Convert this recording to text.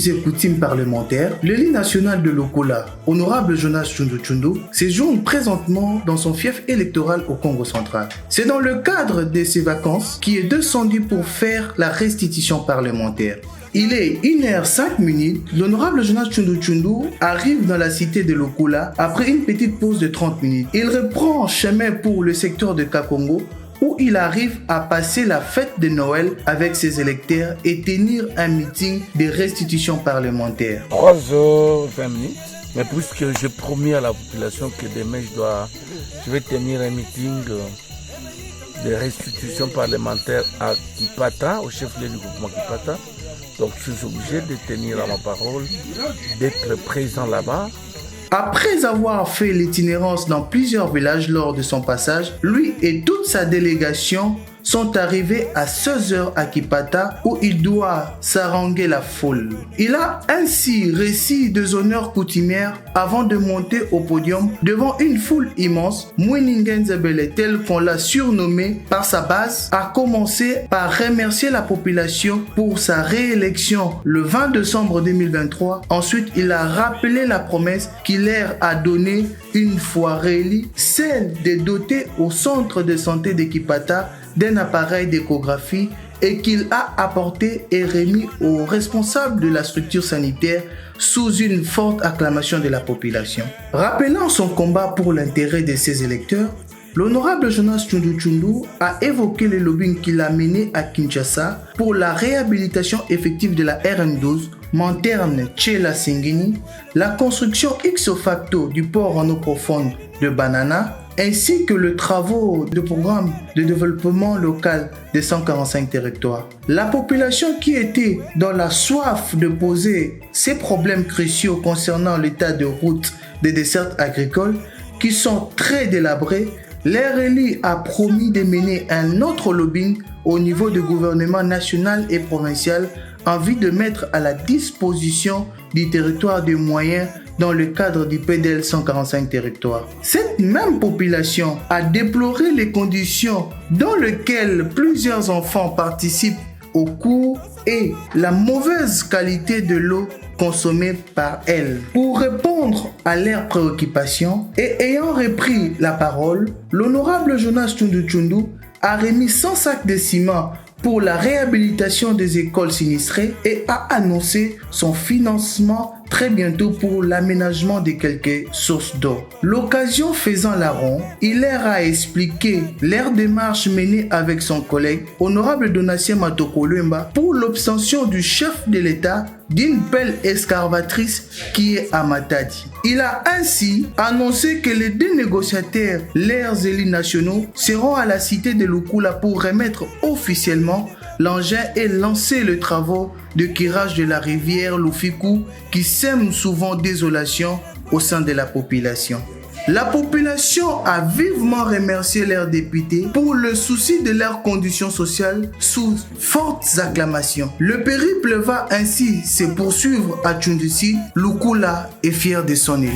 us et coutumes parlementaires, l'élu national de Lokola, honorable Jonas Tshundu Tshundu, séjourne présentement dans son fief électoral au Congo central. C'est dans le cadre de ses vacances qu'il est descendu pour faire la restitution parlementaire. Il est 1h05, l'honorable Jonas Tshundu Tshundu arrive dans la cité de Lokola après une petite pause de 30 minutes. Il reprend chemin pour le secteur de Kakongo où il arrive à passer la fête de Noël avec ses électeurs et tenir un meeting de restitution parlementaire. 3h20, mais puisque j'ai promis à la population que demain je vais tenir un meeting de restitution parlementaire à Kipata, au chef-lieu du groupement Kipata. Donc je suis obligé de tenir à ma parole, d'être présent là-bas. Après avoir fait l'itinérance dans plusieurs villages lors de son passage, lui et toute sa délégation sont arrivés à 16h à Kipata où il doit s'haranguer la foule. Il a ainsi réussi des honneurs coutumières avant de monter au podium devant une foule immense. Mwiningenza-Bele, tel qu'on l'a surnommé par sa base, a commencé par remercier la population pour sa réélection le 20 décembre 2023. Ensuite, il a rappelé la promesse qu'il leur a donnée une fois réélu, celle de doter au centre de santé de Kipata d'un appareil d'échographie et qu'il a apporté et remis aux responsables de la structure sanitaire sous une forte acclamation de la population. Rappelant son combat pour l'intérêt de ses électeurs, l'honorable Jonas Tshundu Tshundu a évoqué le lobbying qu'il a mené à Kinshasa pour la réhabilitation effective de la RN12, Manterne Tchela Singini, la construction ipso facto du port en eau profonde de Banana, ainsi que les travaux de programme de développement local des 145 territoires. La population qui était dans la soif de poser ces problèmes cruciaux concernant l'état de route des dessertes agricoles qui sont très délabrées, l'air élu a promis de mener un autre lobbying au niveau du gouvernement national et provincial en vue de mettre à la disposition du territoire des moyens dans le cadre du PDL 145 territoires. Cette même population a déploré les conditions dans lesquelles plusieurs enfants participent aux cours et la mauvaise qualité de l'eau consommée par elle. Pour répondre à leurs préoccupations et ayant repris la parole, l'honorable Jonas Tshundu Tshundu a remis 100 sacs de ciment pour la réhabilitation des écoles sinistrées et a annoncé son financement très bientôt pour l'aménagement de quelques sources d'eau. L'occasion faisant la ronde, il leur a expliqué leur démarche menée avec son collègue, honorable Donatien Matoko Luemba, pour l'obtention du chef de l'État d'une pelle excavatrice qui est à Matadi. Il a ainsi annoncé que les deux négociateurs, leurs élus nationaux, seront à la cité de Lokola pour remettre officiellement l'engin et lancer les travaux de curage de la rivière Lufiku qui sème souvent désolation au sein de la population. La population a vivement remercié leurs députés pour le souci de leurs conditions sociales sous fortes acclamations. Le périple va ainsi se poursuivre à Tshundisi. Lokola est fier de son élu.